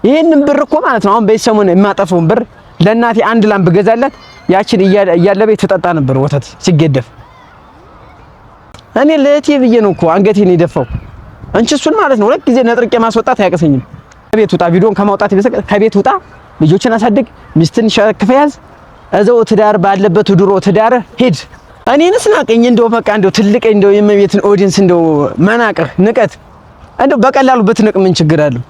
ይሄንን ብር እኮ ማለት ነው አሁን በሰሞን የማጠፈውን ብር ለእናቴ አንድ ላም ብገዛላት ያችን እያለበ ተጠጣ ነበር ወተት ሲገደፍ። እኔ ለእህቴ ብዬ ነው እኮ አንገቴን የደፋው እንጂ እሱን ማለት ነው ሁለት ጊዜ ነጥርቄ ማስወጣት አያቀሰኝም። ከቤት ውጣ፣ ቪዲዮን ከማውጣት በስተቀር ከቤት ውጣ፣ ልጆችን አሳድግ፣ ሚስትን ሸክፈ ያዝ፣ እዛው ትዳር ባለበት ድሮ ትዳር ሂድ። እኔንስ ናቀኝ እንደው በቃ እንደው ትልቅ እንደው የመቤትን ኦዲየንስ እንደው መናቅህ ንቀት እንደው በቀላሉ ብትንቅ ምን ችግር አለው?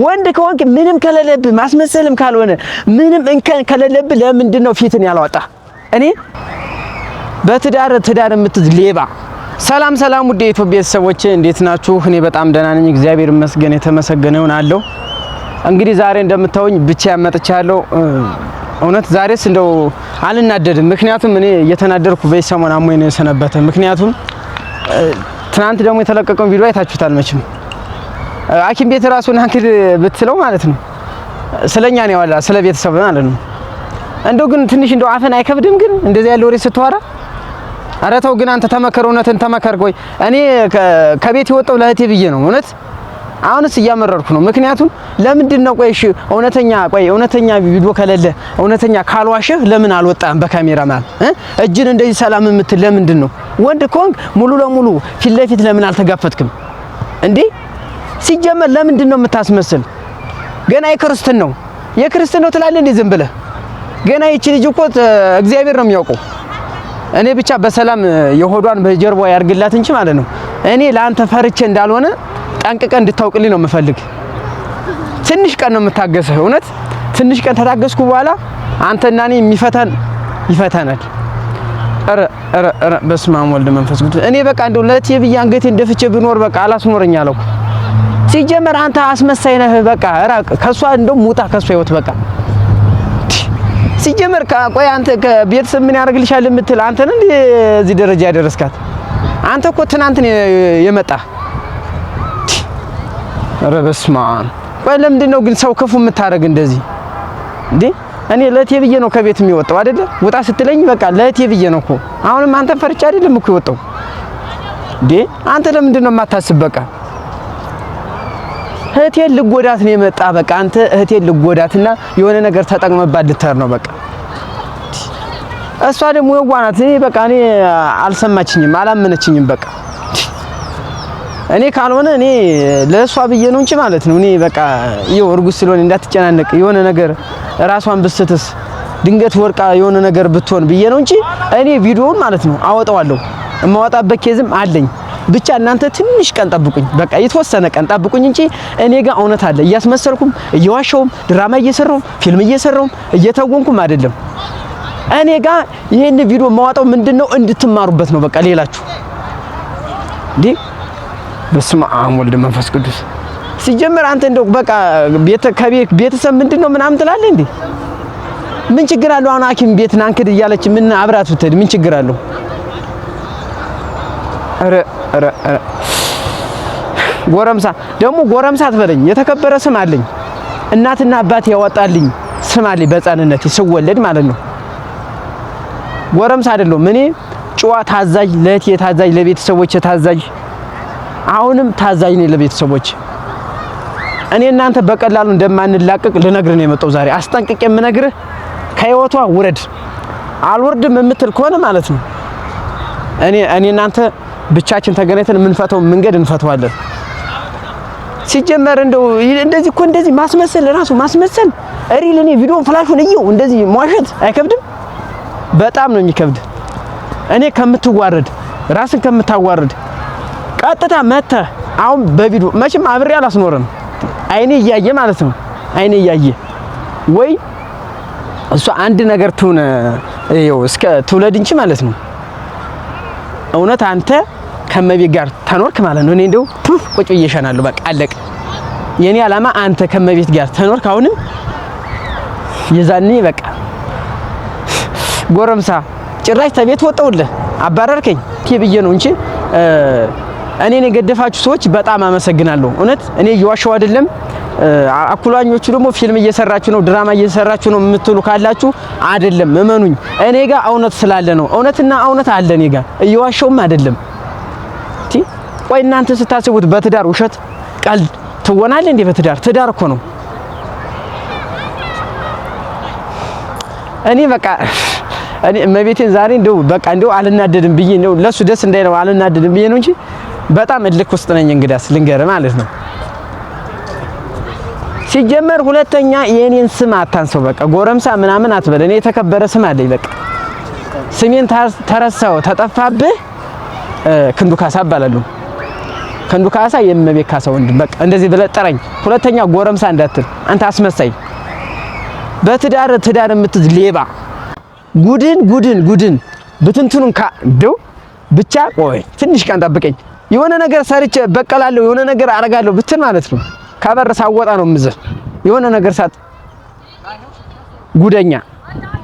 ወንድ ከወንክ ምንም ከሌለብህ ማስመሰልም ካልሆነ ምንም እንከን ከሌለብህ ለምንድን ነው ፊትን ያላወጣ? እኔ በትዳር የምትዝ ሌባ። ሰላም ውድ የኢትዮጵያ ቤተሰቦቼ እንዴት ናችሁ? እኔ በጣም ደህና ነኝ፣ እግዚአብሔር ይመስገን፣ የተመሰገነ ይሁን አለው። እንግዲህ ዛሬ እንደምታዩኝ ብቻ ያመጥቻለሁ። እውነት ዛሬስ እንደው አልናደድም፣ ምክንያቱም እኔ እየተናደድኩ በሰሞን አሞኝ ነው የሰነበተ። ምክንያቱም ትናንት ደግሞ የተለቀቀውን ቪዲዮ አይታችሁታል መቼም ሐኪም ቤት ራሱን አንክድ ብትለው ማለት ነው ስለኛ ነው ያወራ ስለ ቤተሰብ ማለት ነው። እንደው ግን ትንሽ እንደው አፈን አይከብድም ግን እንደዚህ ያለ ወሬ ስትወራ? ኧረ ተው ግን አንተ ተመከር፣ እውነትን ተመከር። ቆይ እኔ ከቤት የወጣው ለእህቴ ብዬ ነው እውነት። አሁንስ እያመረርኩ ነው። ምክንያቱም ለምንድን ነው ቆይ እውነተኛ ቪዲዮ ከሌለ እውነተኛ ካልዋሸህ ለምን አልወጣም በካሜራ ማለት እጅን እንደዚህ ሰላም የምትል ለምንድን ነው? ወንድ ከሆንክ ሙሉ ለሙሉ ፊት ለፊት ለምን አልተጋፈጥክም እንዴ? ሲጀመር ለምንድን ነው የምታስመስል? ገና የክርስትናው ትላለህ እንዴ ዝም ብለህ? ገና ይቺ ልጅ እኮ እግዚአብሔር ነው የሚያውቀው። እኔ ብቻ በሰላም የሆዷን በጀርባዋ ያርግላት እንጂ ማለት ነው እኔ ለአንተ ፈርቼ እንዳልሆነ ጠንቅቀ እንድታውቅልኝ ነው የምፈልግ። ትንሽ ቀን ነው የምታገሰህ። እውነት ትንሽ ቀን ተታገስኩ በኋላ አንተና እኔ ይፈታናል። ኧረ በስመ አብ ወልድ መንፈስ ቅዱስ። እኔ በቃ እንደው ለእህቴ ብዬ አንገቴን ደፍቼ ብኖር በቃ አላስኖረኝ አለው። ሲጀመር አንተ አስመሳይ ነህ። በቃ ራቅ ከሷ፣ እንደው ሙጣ ከሷ ህይወት በቃ ሲጀመር ቆይ አንተ ከቤተሰብ ምን ያደርግልሻል የምትል አንተ ነህ እንዴ እዚህ ደረጃ ያደረስካት? አንተ እኮ ትናንት ነው የመጣ። ኧረ በስመ አብ። ቆይ ለምንድን ነው ግን ሰው ክፉ የምታደርግ እንደዚህ እንዴ? እኔ ለእህቴ ብዬ ነው ከቤት የሚወጣው አይደለ? ውጣ ስትለኝ በቃ ለእህቴ ብዬ ነው እኮ። አሁንም አንተን ፈርቻ አይደለም እኮ የወጣው እንዴ? አንተ ለምንድን ነው የማታስብ? በቃ እህቴን ልጎዳት ነው የመጣ። በቃ አንተ እህቴን ልጎዳትና የሆነ ነገር ተጠቅመባት ልትር ነው በቃ። እሷ ደግሞ የዋናት። በቃ እኔ አልሰማችኝም፣ አላመነችኝም። በቃ እኔ ካልሆነ እኔ ለእሷ ብዬ ነው እንጂ ማለት ነው እኔ በቃ ይኸው እርጉዝ ስለሆነ እንዳትጨናነቅ የሆነ ነገር ራሷን ብስትስ ድንገት ወርቃ የሆነ ነገር ብትሆን ብዬ ነው እንጂ እኔ ቪዲዮውን ማለት ነው አወጣዋለሁ። የማወጣበት ኬዝም አለኝ። ብቻ እናንተ ትንሽ ቀን ጠብቁኝ፣ በቃ የተወሰነ ቀን ጠብቁኝ እንጂ እኔ ጋር እውነት አለ። እያስመሰልኩም እየዋሸውም ድራማ እየሰራውም ፊልም እየሰራውም እየተወንኩም አይደለም። እኔ ጋር ይሄን ቪዲዮ ማዋጣው ምንድነው እንድትማሩበት ነው። በቃ ሌላችሁ እንዴ በስመ አብ ወልድ መንፈስ ቅዱስ። ሲጀመር አንተ እንደው በቃ ቤተሰብ ምንድነው ምናምን ትላለህ እንዴ? ምን ችግር አለው? አሁን ሐኪም ቤት ናንክድ እያለች ምን አብራት ብትሄድ ምን ችግር አለው? ኧረ ጎረምሳ ደግሞ ጎረምሳ አትበለኝ። የተከበረ ስም አለኝ። እናትና አባቴ ያወጣልኝ ስም አለኝ በሕፃንነቴ ስወለድ ማለት ነው። ጎረምሳ አይደለሁም እኔ። ጨዋ ታዛዥ፣ ለእህቴ ታዛዥ፣ ለቤተሰቦቼ ታዛዥ፣ አሁንም ታዛዥ ነኝ ለቤተሰቦቼ። እኔ እናንተ በቀላሉ እንደማንላቀቅ ልነግርህ ነው የመጣው ዛሬ። አስጠንቅቄ የምነግርህ ከህይወቷ ውረድ። አልወርድም የምትል ከሆነ ማለት ነው እኔ እናንተ ብቻችን ተገናኝተን የምንፈተው መንገድ እንፈተዋለን። ሲጀመር እንደው እንደዚህ እኮ እንደዚህ ማስመሰል ራሱ ማስመሰል ሪል እኔ ቪዲዮን ፍላሹን እየው እንደዚህ መዋሸት አይከብድም? በጣም ነው የሚከብድ። እኔ ከምትዋረድ ራስን ከምታዋረድ ቀጥታ መተህ አሁን በቪዲዮ መቼም አብሬ አላስኖርም። አይኔ እያየ ማለት ነው አይኔ እያየ ወይ እሷ አንድ ነገር ትሁን ይኸው እስከ ትውለድ እንጂ ማለት ነው እውነት አንተ ከመቤት ጋር ተኖርክ ማለት ነው እኔ እንደው ቁጭ ብዬ እሸናለሁ። በቃ አለቀ። የኔ ዓላማ አንተ ከመቤት ጋር ተኖርክ አሁንም የዛኔ በቃ ጎረምሳ ጭራሽ ተቤት ወጣውልህ አባረርከኝ ብዬ ነው እንጂ እኔን የገደፋችሁ ሰዎች በጣም አመሰግናለሁ። እውነት እኔ እየዋሸሁ አይደለም። አኩላኞቹ ደግሞ ፊልም እየሰራችሁ ነው ድራማ እየሰራችሁ ነው የምትሉ ካላችሁ አይደለም፣ እመኑኝ። እኔ ጋር እውነት ስላለ ነው። እውነትና እውነት አለ እኔ ጋር፣ እየዋሸሁም አይደለም። ቆይ እናንተ ስታስቡት በትዳር ውሸት ቀልድ ትወናለህ እንዴ? በትዳር እኮ ነው እኔ በቃ እኔ እመቤቴን ዛሬ እንደው በቃ እንደው አልናደድም ብዬ እንደው ለሱ ደስ እንዳይለው አልናደድም ብዬ ነው እንጂ በጣም እልክ ውስጥ ነኝ። እንግዳስ ልንገርህ ማለት ነው። ሲጀመር ሁለተኛ የኔን ስም አታንሰው። በቃ ጎረምሳ ምናምን አትበል። እኔ የተከበረ ስም አለኝ። በቃ ስሜን ተረሳው ተጠፋብህ። ክንዱ ካሳ እባላለሁ። ክንዱ ካሳ የእመቤት ካሳ ወንድም። በቃ እንደዚህ ብለህ ጥረኝ። ሁለተኛ ጎረምሳ እንዳትል አንተ አስመሳይ፣ በትዳር የምትዝ ሌባ። ጉድን ብትንቱን ካደው ብቻ ቆይ ትንሽ ቀን ጠብቀኝ። የሆነ ነገር ሰርቼ በቀላለሁ፣ የሆነ ነገር አረጋለሁ ብትል ማለት ነው ከበር ሳወጣ ነው ምዝህ የሆነ ነገር ሳት ጉደኛ።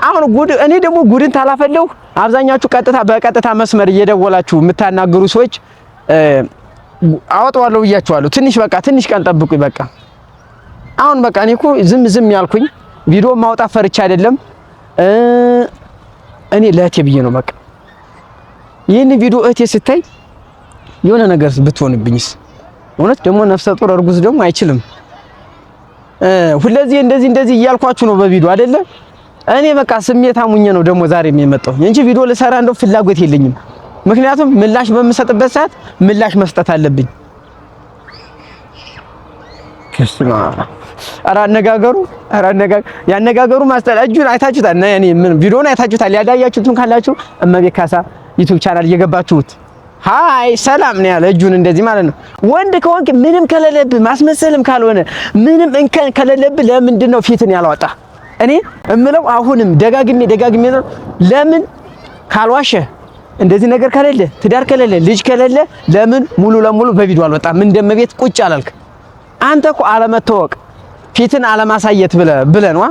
አሁን እኔ ደግሞ ጉድን ታላፈለው። አብዛኛችሁ በቀጥታ መስመር እየደወላችሁ የምታናገሩ ሰዎች አወጣዋለሁ ብያችኋለሁ። ትንሽ ቀን ጠብቁኝ። በቃ አሁን በቃ እኔ እኮ ዝም ያልኩኝ ቪዲዮ ማውጣት ፈርቻ አይደለም። እኔ ለእህቴ ብዬ ነው። በቃ ይህን ቪዲዮ እህቴ ስታይ የሆነ ነገር ብትሆንብኝስ? እውነት ደግሞ ነፍሰ ጡር እርጉዝ ደግሞ አይችልም። ሁለዚህ እንደዚህ እያልኳችሁ ነው በቪዲዮ አይደለ? እኔ በቃ ስሜታሙኝ ነው ደግሞ ዛሬ የመጣው እንጂ ቪዲዮ ልሰራ እንደው ፍላጎት የለኝም። ምክንያቱም ምላሽ በምሰጥበት ሰዓት ምላሽ መስጠት አለብኝ። ከስማ ያነጋገሩ ማስተር እጁን አይታችሁታል። እኔ ምን ቪዲዮውን አይታችሁታል። ያዳያችሁትን ካላችሁ እመቤት ካሳ ዩቲዩብ ቻናል እየገባችሁት ሃይ ሰላም ነው ያለ እጁን እንደዚህ ማለት ነው። ወንድ ከሆንክ ምንም ከሌለብህ ማስመሰልም ካልሆነ ምንም እንከን ከሌለብህ ለምንድን ነው ፊትን ያላወጣ? እኔ እምለው አሁንም ደጋግሜ ነው ለምን ካልዋሸ እንደዚህ ነገር ከሌለ ትዳር ከሌለ ልጅ ከሌለ ለምን ሙሉ ለሙሉ በቪዲዮ አልወጣም? ምን እንደመቤት ቁጭ አላልክ? አንተ እኮ አለመታወቅ ፊትን አለማሳየት ብለህ ነው።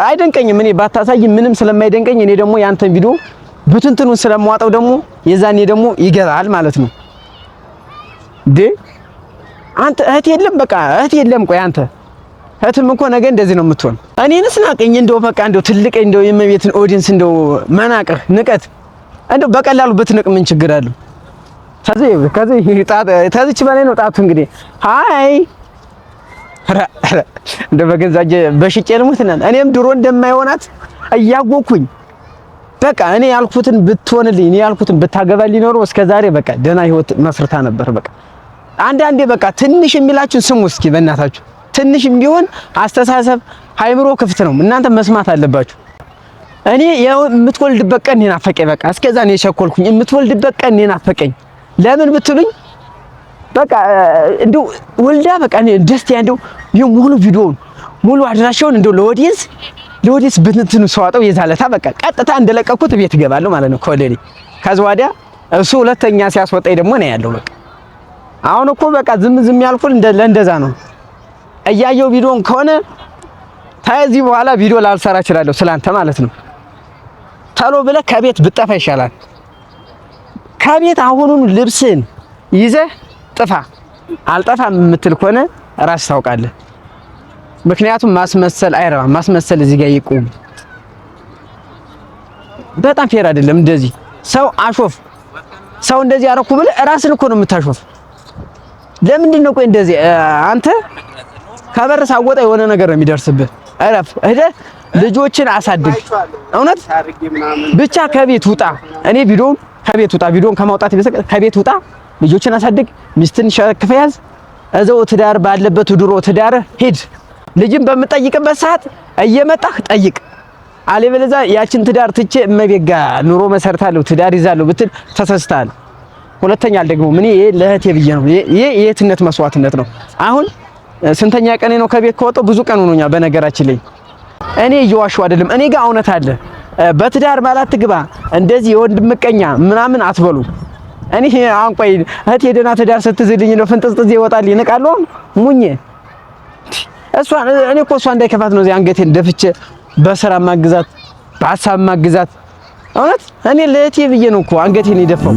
አይደንቀኝም። እኔ ባታሳይ ምንም ስለማይደንቀኝ እኔ ደግሞ ያንተን ቪዲዮ ብትንትኑን ስለማዋጣው ደግሞ የዛኔ ደግሞ ይገባል ማለት ነው። አንተ እህት የለም በቃ እህት የለም። ቆይ አንተ እህትም እኮ ነገ እንደዚህ ነው የምትሆን። እኔንስ ናቀኝ እንደው በቃ እንደው ትልቅ እንደው የመቤትን ኦዲየንስ እንደው መናቅህ ንቀት እንደው በቀላሉ ብትንቅ ምን ችግር አለው? ተዚች በላይ ነው ጣቱ እንግዲህ ሃይ እንደ በገዛጀ በሽጬ ልሙትና እኔም ድሮ እንደማይሆናት እያወኩኝ በቃ እኔ ያልኩትን ብትሆንልኝ እኔ ያልኩትን ብታገባልኝ ኖሮ እስከዛሬ በቃ ደህና ህይወት መስርታ ነበር። በቃ አንዳንዴ በቃ ትንሽ የሚላችሁን ስሙ እስኪ በእናታችሁ። ትንሽም ቢሆን አስተሳሰብ ሃይምሮ ክፍት ነው። እናንተ መስማት አለባችሁ። እኔ የምትወልድበት ቀን እኔን አፈቀኝ። በቃ እስከዛ ነው የቸኮልኩኝ። የምትወልድበት ቀን እኔን አፈቀኝ። ለምን ብትሉኝ በቃ እንደው ወልዳ በቃ ደስታ እንደው የሙሉ ቪዲዮውን ሙሉ አድራሻውን እንደው ለኦዲየንስ ብትንትኑ ሰዋጠው የዛለታ በቃ ቀጥታ እንደለቀኩት ቤት እገባለሁ ማለት ነው። ኮሌሊ ከዛ ወዲያ እሱ ሁለተኛ ሲያስወጣኝ ደግሞ ነው ያለው። በቃ አሁን እኮ በቃ ዝም ያልኩል እንደዛ ነው። እያየው ቪዲዮን ከሆነ ታዚህ በኋላ ቪዲዮ ላልሰራ እችላለሁ ስላንተ ማለት ነው። ተሎ ብለህ ከቤት ብጠፋ ይሻላል። ከቤት አሁኑን ልብስን ይዘህ ጥፋ። አልጠፋም የምትል ከሆነ ራስ ታውቃለህ። ምክንያቱም ማስመሰል አይረባም። ማስመሰል እዚህ ጋር ይቆም። በጣም ፌር አይደለም እንደዚህ ሰው አሾፍ ሰው እንደዚህ አረኩ ብለህ ራስን እኮ ነው የምታሾፍ። ለምንድን ነው ቆይ እንደዚህ አንተ ከበር ሳወጣ የሆነ ነገር ነው የሚደርስብህ። አረፍ ሄደህ ልጆችን አሳድግ። እውነት ብቻ ከቤት ውጣ። እኔ ቪዲዮን ከማውጣት በስተቀር ከቤት ውጣ፣ ልጆችን አሳድግ፣ ሚስትን ሸክፈ ያዝ፣ እዛው ትዳር ባለበት ድሮ ትዳር ሂድ። ልጅን በምጠይቅበት ሰዓት እየመጣህ ጠይቅ። አለበለዚያ ያችን ትዳር ትቼ እመቤት ጋር ኑሮ መሰርታለሁ ትዳር ይዛለሁ ብትል ተሰስተሃል። ሁለተኛ ደግሞ ምን ይሄ ለእህቴ ብዬ ነው። ይሄ የእህትነት መስዋዕትነት ነው። አሁን ስንተኛ ቀኔ ነው ከቤት ከወጣሁ? ብዙ ቀን ሆኖኛል። በነገራችን ላይ እኔ እየዋሸሁ አይደለም። እኔ ጋር እውነት አለ። በትዳር ማለት ግባ እንደዚህ የወንድም ምቀኛ ምናምን አትበሉ። እኔ አሁን ቆይ እህቴ ደህና ትዳር ስትዝልኝ ነው ፍንጥዝጥዝ ይወጣል ይነቃለሁ ሙኜ እኔ እኮ እሷ እንዳይከፋት ነው እዚህ አንገቴን ደፍቼ በስራ ማግዛት በሀሳብ ማግዛት። እውነት እኔ ለእህቴ ብዬ ነው እኮ አንገቴን የደፋው።